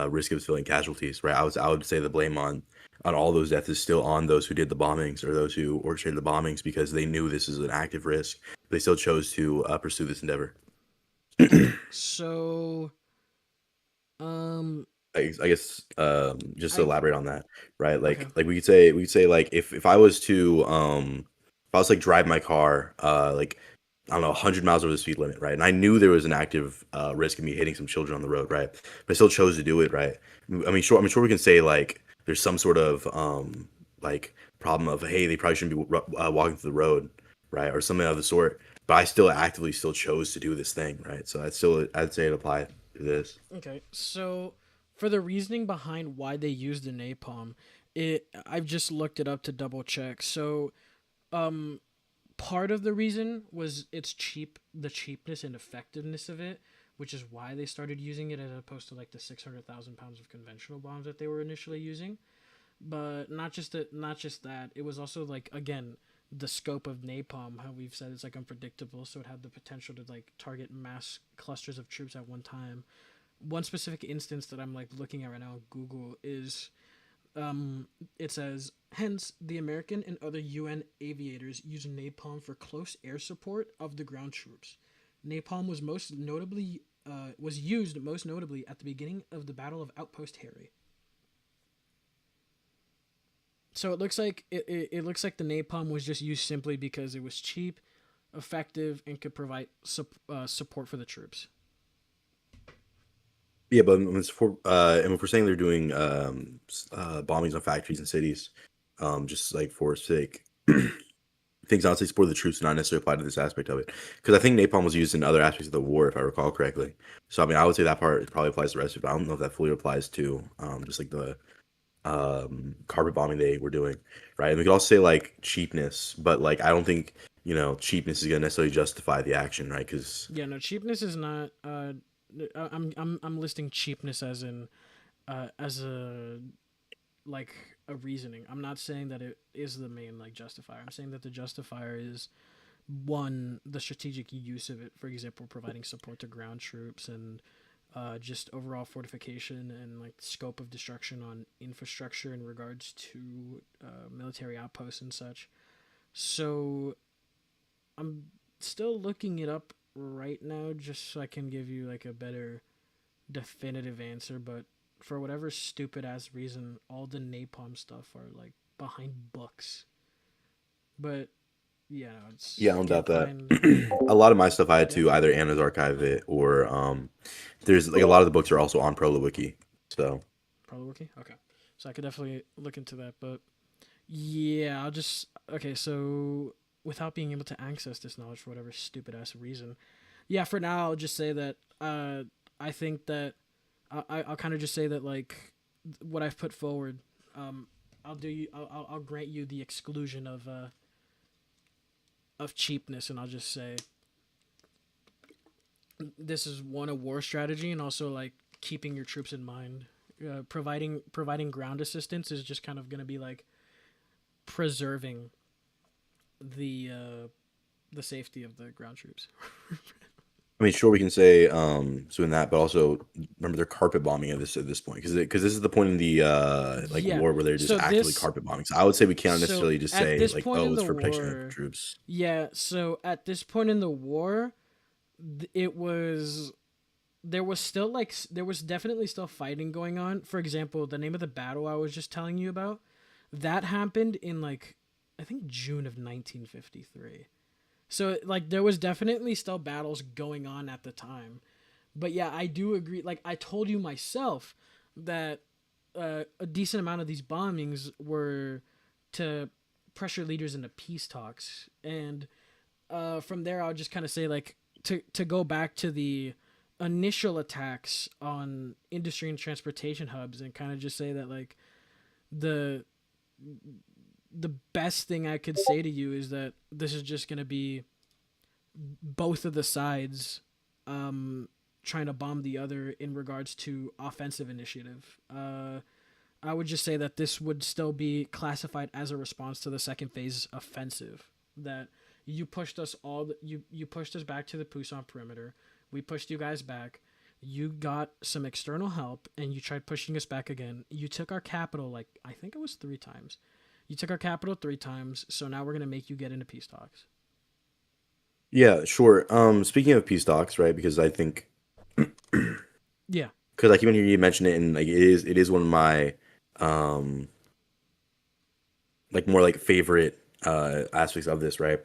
risk of civilian casualties. Right, I would say the blame on all those deaths is still on those who did the bombings or those who orchestrated the bombings, because they knew this is an active risk. They still chose to pursue this endeavor. Okay, so um, I guess just to I've elaborate on that, right? okay, Like we could say like if I was to if I was to, like drive my car like I don't know 100 miles over the speed limit, right? And I knew there was an active risk of me hitting some children on the road, right? But I still chose to do it, right? I mean, sure we can say like there's some sort of like problem of, hey, they probably shouldn't be walking through the road, right? Or something of the sort. But I still actively still chose to do this thing, right? So I'd say it applied to this. okay. So for the reasoning behind why they used the napalm, I've just looked it up to double check. So um part of the reason was the cheapness and effectiveness of it, which is why they started using it as opposed to like the 600,000 pounds of conventional bombs that they were initially using. But not just that, it was also like, again, the scope of napalm, how we've said it's like unpredictable, so it had the potential to like target mass clusters of troops at one time. One specific instance that I'm like looking at right now on Google is it says, hence, the American and other UN aviators use napalm for close air support of the ground troops. Napalm was used most notably at the beginning of the Battle of Outpost Harry. So it looks like the napalm was just used simply because it was cheap, effective, and could provide support for the troops. Yeah, but it's for and if we're saying they're doing bombings on factories and cities, just like for sake, things honestly support the troops do not necessarily apply to this aspect of it. Because I think napalm was used in other aspects of the war, if I recall correctly. So I mean, I would say that part probably applies to the rest of it. But I don't know if that fully applies to just like the carpet bombing they were doing, right? And we could also say like cheapness, but like I don't think cheapness is gonna necessarily justify the action, right? Because Yeah, no, cheapness is not. I'm listing cheapness as in as a like a reasoning. I'm not saying that it is the main like justifier. I'm saying that the justifier is one, the strategic use of it. For example, providing support to ground troops and just overall fortification and like scope of destruction on infrastructure in regards to military outposts and such. So I'm still looking it up right now just so I can give you like a better definitive answer, but for whatever stupid ass reason, all the napalm stuff are like behind books. But yeah, no, yeah, it's I don't can't doubt that. find. A lot of my stuff I had Yeah, to either Anna's archive it or there's like a lot of the books are also on ProLiWiki. So probably wiki. Okay, so I could definitely look into that. But yeah, I'll just okay. So without being able to access this knowledge for whatever stupid ass reason, yeah, for now I'll just say that I think that I'll kind of just say that like what I've put forward, um, I'll do you I'll grant you the exclusion of cheapness, and I'll just say this is one, a war strategy, and also like keeping your troops in mind. Providing ground assistance is just kind of gonna be like preserving the safety of the ground troops. I mean, sure, we can say so in that, but also remember they're carpet bombing at this point because this is the point in the like Yeah. war where they're just So actively this carpet bombing. So I would say we can't so necessarily just at say this like, point oh, in it's the for protection of war, troops. yeah. So at this point in the war, it was there was still like there was definitely still fighting going on. For example, the name of the battle I was just telling you about, that happened in like I think June of 1953. So like there was definitely still battles going on at the time. But yeah, I do agree. Like I told you myself that a decent amount of these bombings were to pressure leaders into peace talks, and from there I'll just kind of say like to go back to the initial attacks on industry and transportation hubs, and kind of just say that like the the best thing I could say to you is that this is just going to be both of the sides um, trying to bomb the other in regards to offensive initiative. I would just say that this would still be classified as a response to the second phase offensive. That you pushed us you pushed us back to the Pusan perimeter. We pushed you guys back. You got some external help, and you tried pushing us back again. You took our capital like I think it was 3 times. You took our capital 3 times, so now we're gonna make you get into peace talks. Yeah, sure. Speaking of peace talks, right? Because I think Yeah. because like even here you mentioned it, and like it is one of my um like more like favorite aspects of this, right?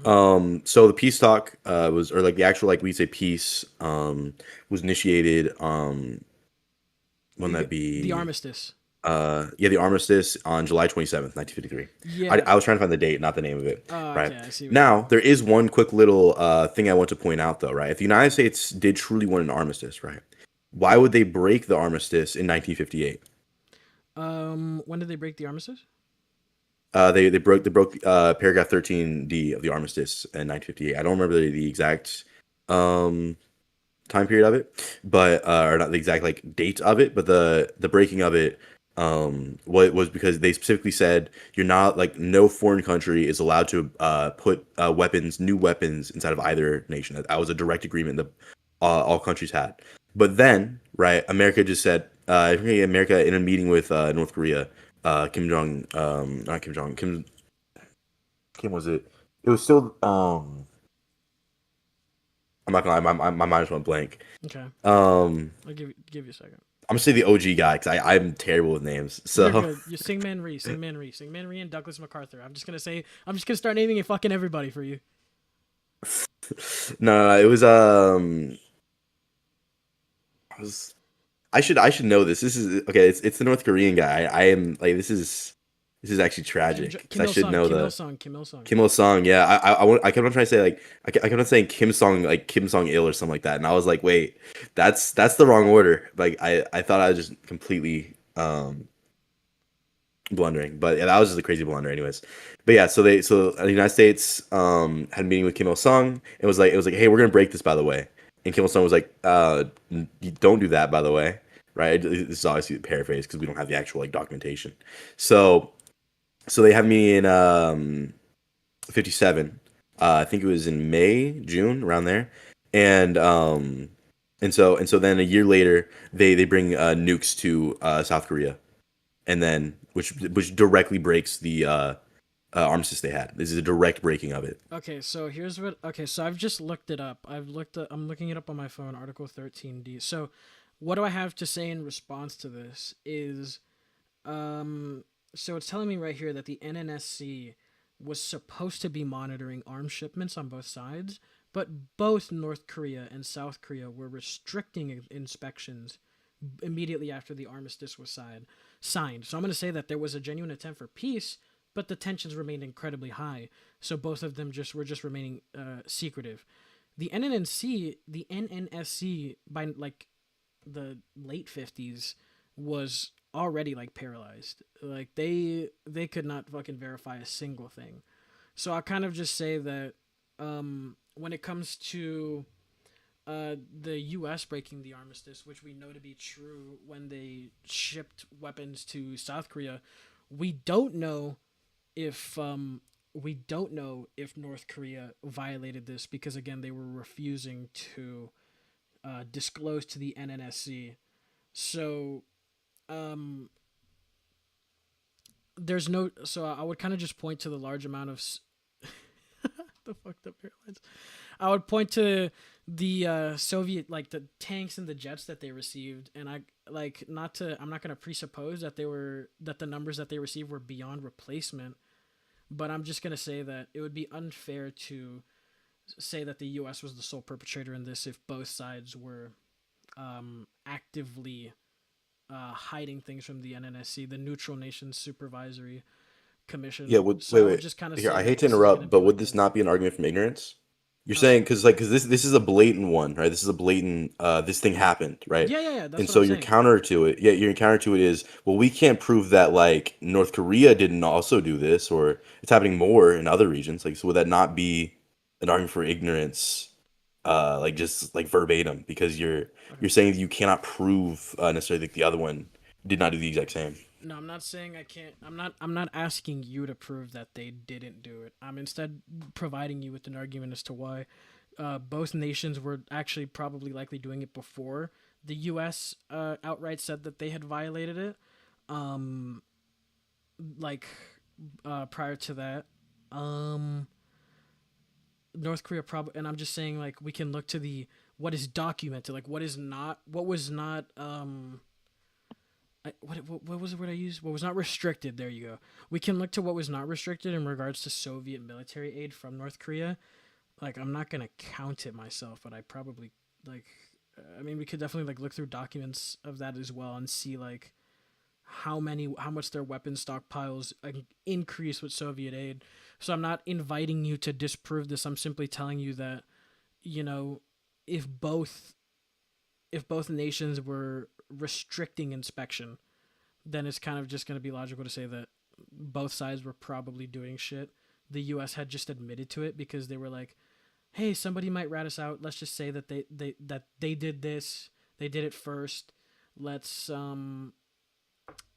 Mm-hmm. So the peace talk was or like the actual like we say peace was initiated when that The be armistice. yeah, the armistice on July 27th, 1953. Yeah. I was trying to find the date, not the name of it, right? Okay, I see what you Now mean. there is one quick little thing I want to point out though, right? If the United States did truly want an armistice, right, why would they break the armistice in 1958? When did they break the armistice? They broke paragraph 13D of the armistice in 1958. I don't remember the exact um, time period of it, but or not the exact like date of it, but the breaking of it what was because they specifically said you're not like no foreign country is allowed to put new weapons inside of either nation. That was a direct agreement that all countries had. But then, right, America just said I think America in a meeting with North Korea, Kim Jong not Kim Jong Kim was it? It was still I'm not gonna lie, my mind just went blank. Okay, Um, I'll give you a second. I'm gonna say the OG guy because I'm terrible with names. You're So good. You Sing Man Rhee, and Douglas MacArthur. I'm just gonna start naming it fucking everybody for you. no, it was I should know this. This is okay. It's the North Korean guy. I am like this is actually tragic because Kim I Il should Sung, know Kim Il the Sung, Kim Il Sung. Kim Il Sung. Yeah, I kept on trying to say like I kept on saying Kim Song like Kim Song Il or something like that, and I was like, wait, that's the wrong order. Like I thought I was just completely blundering, but yeah, that was just a crazy blunder, anyways. But yeah, so the United States had a meeting with Kim Il Sung. It was like, hey, we're gonna break this, by the way. And Kim Il Sung was like, you don't do that, by the way, right? This is obviously a paraphrase because we don't have the actual like documentation. So they have me in 57. I think it was in May, June, around there, and and so then a year later they bring nukes to South Korea, and then which directly breaks the armistice they had. This is a direct breaking of it. Okay, so here's what. Okay, so I've just looked it up. I'm looking it up on my phone. Article 13D. So, what do I have to say in response to this? Is so it's telling me right here that the NNSC was supposed to be monitoring arms shipments on both sides, but both North Korea and South Korea were restricting inspections immediately after the armistice was signed. So I'm going to say that there was a genuine attempt for peace, but the tensions remained incredibly high. So both of them just were just remaining secretive. The NNSC by like the late 50s was already like paralyzed. Like they could not fucking verify a single thing. So I kind of just say that when it comes to the U.S. breaking the armistice, which we know to be true when they shipped weapons to South Korea, we don't know if North Korea violated this because again they were refusing to disclose to the NNSC. So um, there's no. So I would kind of just point to the large amount of the fucked up airlines. I would point to the Soviet like the tanks and the jets that they received, and I like not to. I'm not gonna presuppose that the numbers that they received were beyond replacement, but I'm just gonna say that it would be unfair to say that the U.S. was the sole perpetrator in this if both sides were actively hiding things from the NNSC, the Neutral Nations Supervisory Yeah. Commission. Wait. So I would Wait. just kind of Here, say I that hate to this is gonna interrupt, be but would like this a not be an argument from ignorance? You're uh, saying because this is a blatant one, right? This is a blatant this thing happened, right? yeah, And that's what so I'm your saying. counter to it, yeah, your counter to it is, well, we can't prove that like North Korea didn't also do this, or it's happening more in other regions. Like, so would that not be an argument for ignorance, like just like verbatim, because Okay. you're saying that you cannot prove necessarily that the other one did not do the exact same. No, I'm not saying I can't. I'm not asking you to prove that they didn't do it. I'm instead providing you with an argument as to why both nations were actually probably likely doing it before the U.S. Outright said that they had violated it. Um, like prior to that, um, North Korea probably, and I'm just saying like we can look to the what is documented, like what was not what was the word I used? What was not restricted? There you go. We can look to what was not restricted in regards to Soviet military aid from North Korea. Like I'm not gonna count it myself, but I probably like. I mean, we could definitely like look through documents of that as well and see like how much their weapon stockpiles increase with Soviet aid. So I'm not inviting you to disprove this. I'm simply telling you that you know if both if both nations were restricting inspection, then it's kind of just going to be logical to say that both sides were probably doing shit. The U.S. had just admitted to it because they were like, "Hey, somebody might rat us out. Let's just say that they did this. They did it first. Let's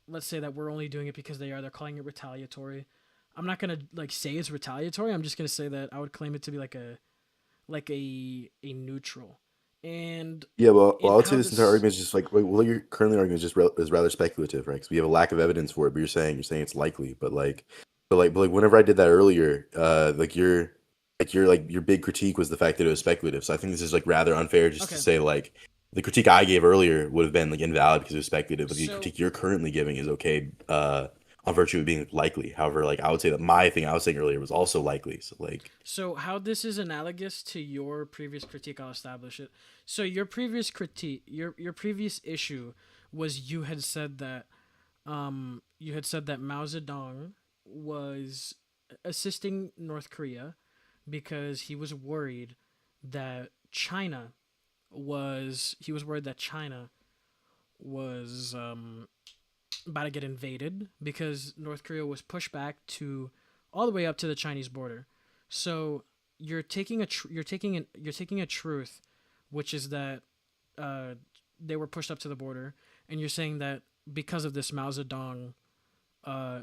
let's say that we're only doing it because they are. They're calling it retaliatory. I'm not gonna like say it's retaliatory. I'm just gonna say that I would claim it to be like a neutral. And Yeah, well, I in would say how this entire this argument is just like what you're currently arguing is is rather speculative, right? Because we have a lack of evidence for it. But you're saying it's likely, but like whenever I did that earlier, like your big critique was the fact that it was speculative. So I think this is like rather unfair just to okay. say like the critique I gave earlier would have been like invalid because it was speculative, but the So critique you're currently giving is okay, on virtue of being likely. However, like I would say that my thing I was saying earlier was also likely. So like, So how this is analogous to your previous critique, I'll establish it. So your previous critique, your previous issue was you had said that Mao Zedong was assisting North Korea because that China he was worried that China was about to get invaded because North Korea was pushed back to all the way up to the Chinese border. So you're taking a truth, which is that uh, they were pushed up to the border, and you're saying that because of this uh,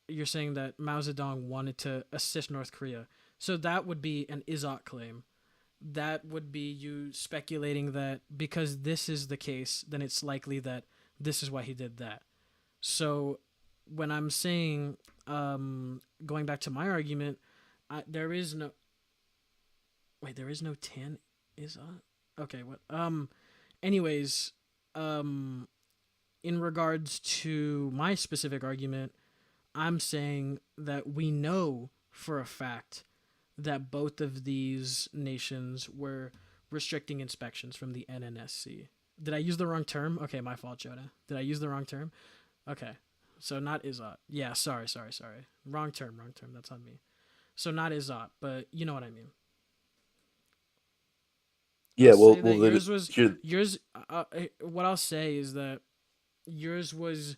you're saying that Mao Zedong wanted to assist North Korea. So that would be an Izot claim. That would be you speculating that because this is the case, then it's likely that this is why he did that. So when I'm saying, going back to my argument, there is no there is no tan is okay. What anyways, um, in regards to my specific argument, I'm saying that we know for a fact that both of these nations were restricting inspections from the NNSC. Did I use the wrong term? Okay, my fault, Jonah. Did I use the wrong term? Okay. So not Izot. Yeah, sorry. Wrong term. That's on me. So not Izot, but you know what I mean. I'll yeah, say well, that here, yours. What I'll say is that yours was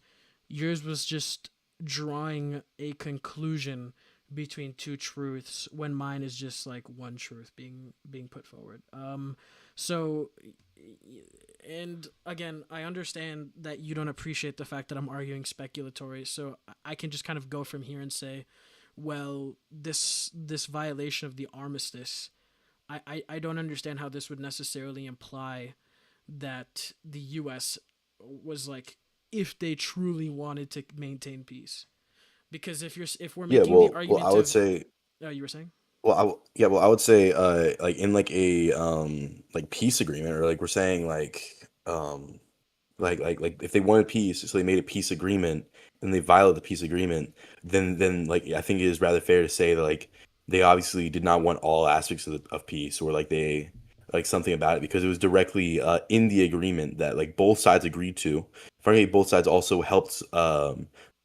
yours was just drawing a conclusion between two truths when mine is just like one truth being put forward. So and again, I understand that you don't appreciate the fact that I'm arguing speculatory, so I can just kind of go from here and say, well, this violation of the armistice, I don't understand how this would necessarily imply that the US was like, if they truly wanted to maintain peace. Because if we're yeah, making the well, I argument would of say, you were saying. yeah, well, I would say, like in like a like peace agreement, or like we're saying like if they wanted peace, so they made a peace agreement and they violated the peace agreement, then like I think it is rather fair to say that like they obviously did not want all aspects of peace, or like they like something about it, because it was directly in the agreement that like both sides agreed to. Frankly, both sides also helped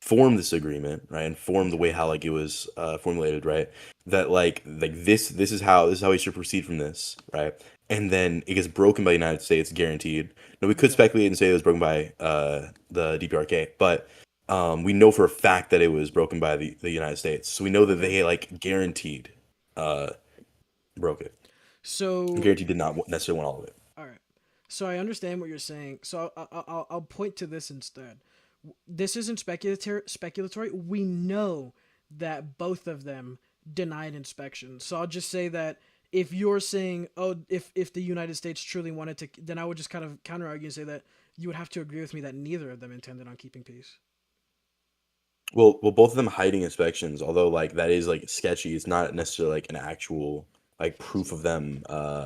form this agreement, right, and form the Okay. way how like it was formulated, right? That like this is how we should proceed from this, right? And then it gets broken by the United States, guaranteed. Now we could Okay. speculate and say it was broken by the DPRK, but we know for a fact that it was broken by the United States. So we know that Okay. they like guaranteed uh, broke it. So Guaranteed did not necessarily want all of it. all right. So I understand what you're saying. So I'll point to this instead. This isn't speculatory. We know that both of them denied inspection. So I'll just say that if you're saying, oh, if the United States truly wanted to, then I would just kind of counter argue and say that you would have to agree with me that neither of them intended on keeping peace. Well, both of them hiding inspections, although like that is like sketchy. It's not necessarily like an actual like proof of them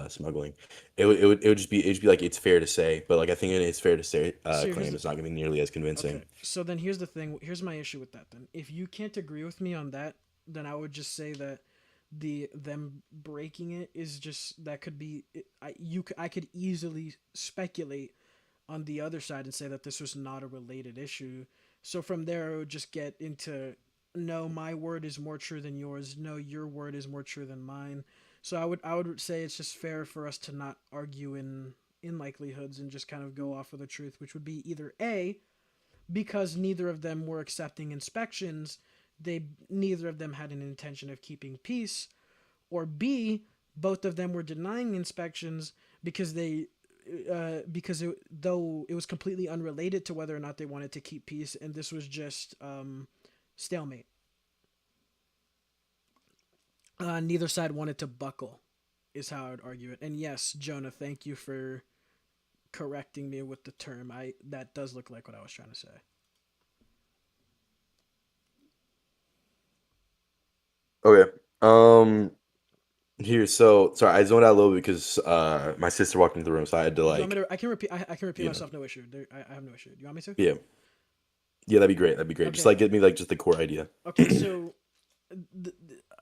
smuggling. It would just be like it's fair to say, but like I think it's fair to say So claim it's not going to be nearly as convincing. okay. So then here's the thing. Here's my issue with that. Then, if you can't agree with me on that, then I would just say that them breaking it is just that could be. I could easily speculate on the other side and say that this was not a related issue. So from there, it would just get into no, my word is more true than yours. No, your word is more true than mine. So I would say it's just fair for us to not argue in likelihoods and just kind of go off of the truth, which would be either A, because neither of them were accepting inspections, they neither of them had an intention of keeping peace, or B, both of them were denying inspections because though it was completely unrelated to whether or not they wanted to keep peace, and this was just stalemate. Neither side wanted to buckle, is how I would argue it. And yes, Jonah, thank you for correcting me with the term. I that does look like what I was trying to say. Okay. Here, so sorry, I zoned out a little bit because my sister walked into the room, so I had to Do you want me like, to? I can repeat. I can repeat you know, myself. No issue. I have no issue. Do you want me to? yeah. Yeah, that'd be great. That'd be great. Just Okay. like get me like just the core idea. Okay, so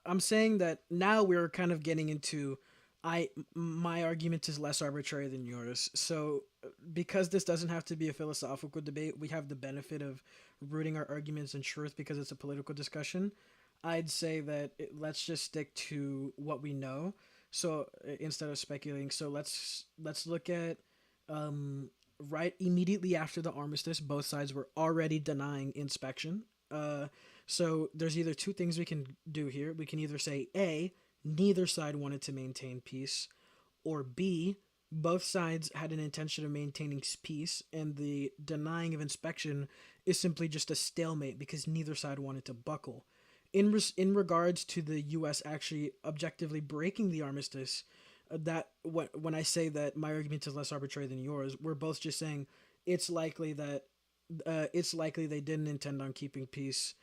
I'm saying that now we're kind of getting into my argument is less arbitrary than yours. So because this doesn't have to be a philosophical debate, we have the benefit of rooting our arguments in truth because it's a political discussion. I'd say that let's just stick to what we know. So instead of speculating, so let's look at right immediately after the armistice, both sides were already denying inspection. So there's either two things we can do here. We can either say A, neither side wanted to maintain peace, or B, both sides had an intention of maintaining peace, and the denying of inspection is simply just a stalemate because neither side wanted to buckle. In regards to the U.S. actually objectively breaking the armistice, when I say that my argument is less arbitrary than yours, we're both just saying it's likely that it's likely they didn't intend on keeping peace,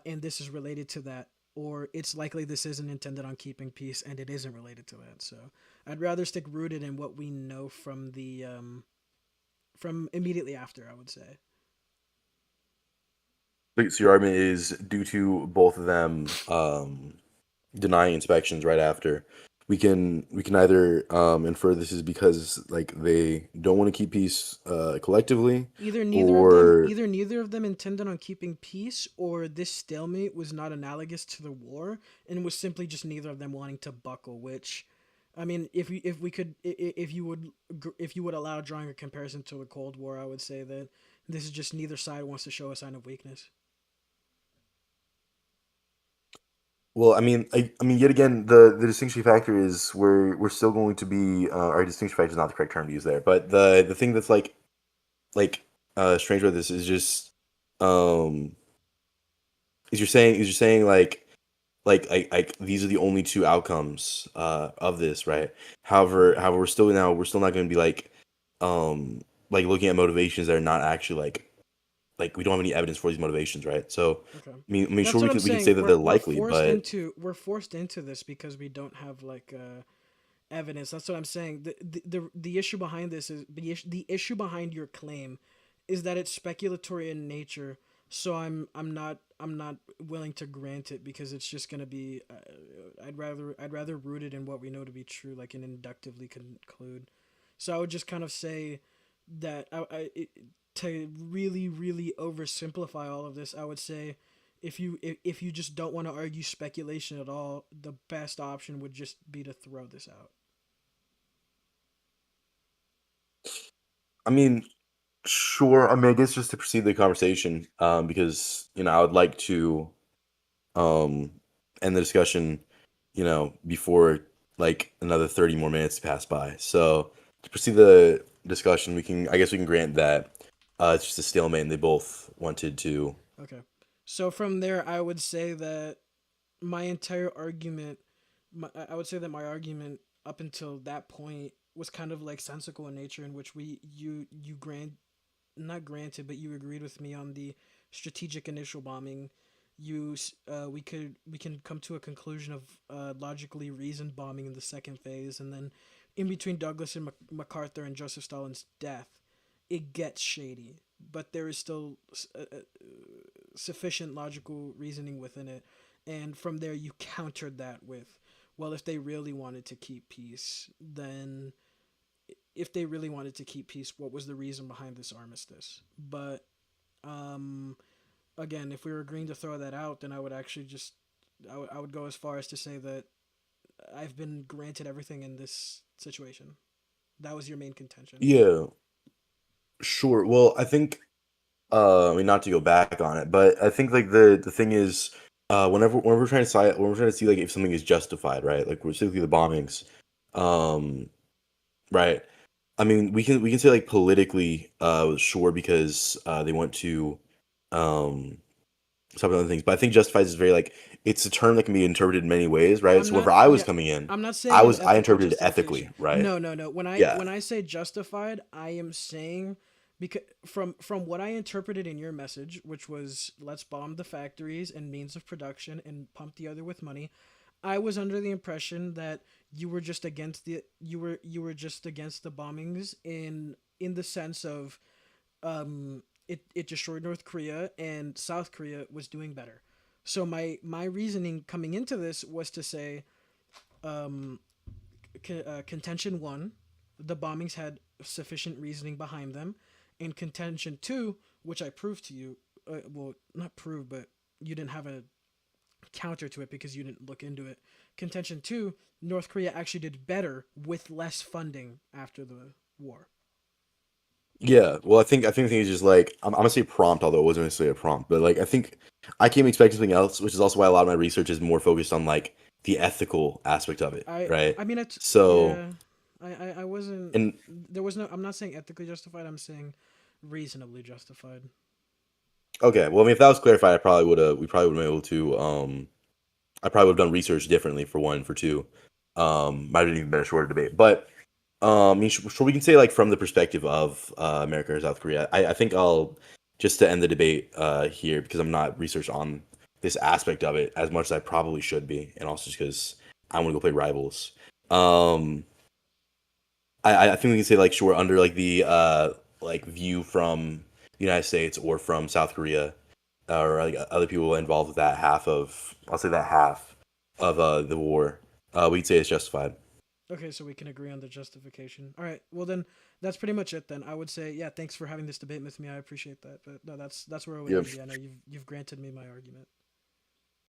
and this is related to that, or it's likely this isn't intended on keeping peace and it isn't related to that. So I'd rather stick rooted in what we know from the from immediately after. I would say. So your argument is due to both of them denying inspections right after. We can either infer this is because like they don't want to keep peace collectively, or Either neither of them intended on keeping peace, or this stalemate was not analogous to the war and was simply just neither of them wanting to buckle. Which, I mean, if we could if you would allow drawing a comparison to the Cold War, I would say that this is just neither side wants to show a sign of weakness. well, I mean, yet again, the distinction factor is we're still going to be our distinction factor is not the correct term to use there, but the thing that's like strange about this is just um is you're saying like these are the only two outcomes of this, right? However, we're still not going to be like looking at motivations that are not actually like we don't have any evidence for these motivations, right? So Okay, I mean, that's sure what I'm we can say saying. that they're likely, but We're forced into this because we don't have like evidence. That's what I'm saying. The issue behind this is the issue behind your claim is that it's speculatory in nature. So I'm not willing to grant it because it's just gonna be. I'd rather root it in what we know to be true, like and inductively conclude. So I would just kind of say that to really oversimplify all of this, I would say if you just don't want to argue speculation at all, the best option would just be to throw this out. I mean, sure. I mean, I guess just to proceed the conversation, because I would like to um end the discussion, before like another 30 more minutes pass by. So to proceed the discussion, I guess we can grant that it's just a stalemate and they both wanted to. Okay. So from there, I would say that my entire argument, I would say that my argument up until that point was kind of like sensical in nature, in which you grant not granted, but you agreed with me on the strategic initial bombing. We can come to a conclusion of logically reasoned bombing in the second phase, and then in between Douglas and MacArthur and Joseph Stalin's death, it gets shady, but there is still sufficient logical reasoning within it. And from there, you countered that with, well, if they really wanted to keep peace, then if they really wanted to keep peace, what was the reason behind this armistice? But um, again, if we were agreeing to throw that out, then I would actually just I would go as far as to say that I've been granted everything in this situation. That was your main contention. Yeah, sure. Well, I think I mean, not to go back on it, but I think like the thing is, whenever we're trying to when we're trying to see like if something is justified, right? Like specifically the bombings, um, right? I mean, we can say like politically, sure, because they want to um stop other things, but I think justified is very like it's a term that can be interpreted in many ways, right? I'm So whenever not. I was Yeah, coming in, I'm not saying an I ethical interpreted it ethically, justification. right? No, no, no. Yeah, When I say justified, I am saying because from what I interpreted in your message, which was let's bomb the factories and means of production and pump the other with money. I was under the impression that you were just against the bombings in the sense of it destroyed North Korea, and South Korea was doing better. So my reasoning coming into this was to say, um, contention one, the bombings had sufficient reasoning behind them, and contention two, which I proved to you, well, not prove, but you didn't have a counter to it because you didn't look into it. Contention two, North Korea actually did better with less funding after the war. Yeah, well, I think the thing is just like I'm gonna say prompt, although it wasn't necessarily a prompt, but like I think I came expecting something else, which is also why a lot of my research is more focused on like the ethical aspect of it, I right? I mean it's So, yeah. I wasn't and there was no I'm not saying ethically justified, I'm saying reasonably justified. okay, well, I mean, if that was clarified, we probably would have been able to I probably would have done research differently for one, for two, might have even been a shorter debate, but I mean, we can say like from the perspective of America or South Korea. I think I'll just to end the debate here because I'm not researched on this aspect of it as much as I probably should be, and also just because I want to go play Rivals. Um, I think we can say like sure under like the like view from the United States or from South Korea or like other people involved with that half of I'll say that half of the war. We'd say it's justified. Okay, so we can agree on the justification. All right. Well then that's pretty much it then. I would say yeah, thanks for having this debate with me. I appreciate that. But no, that's where I would Yeah. end. Yeah, no, you've granted me my argument.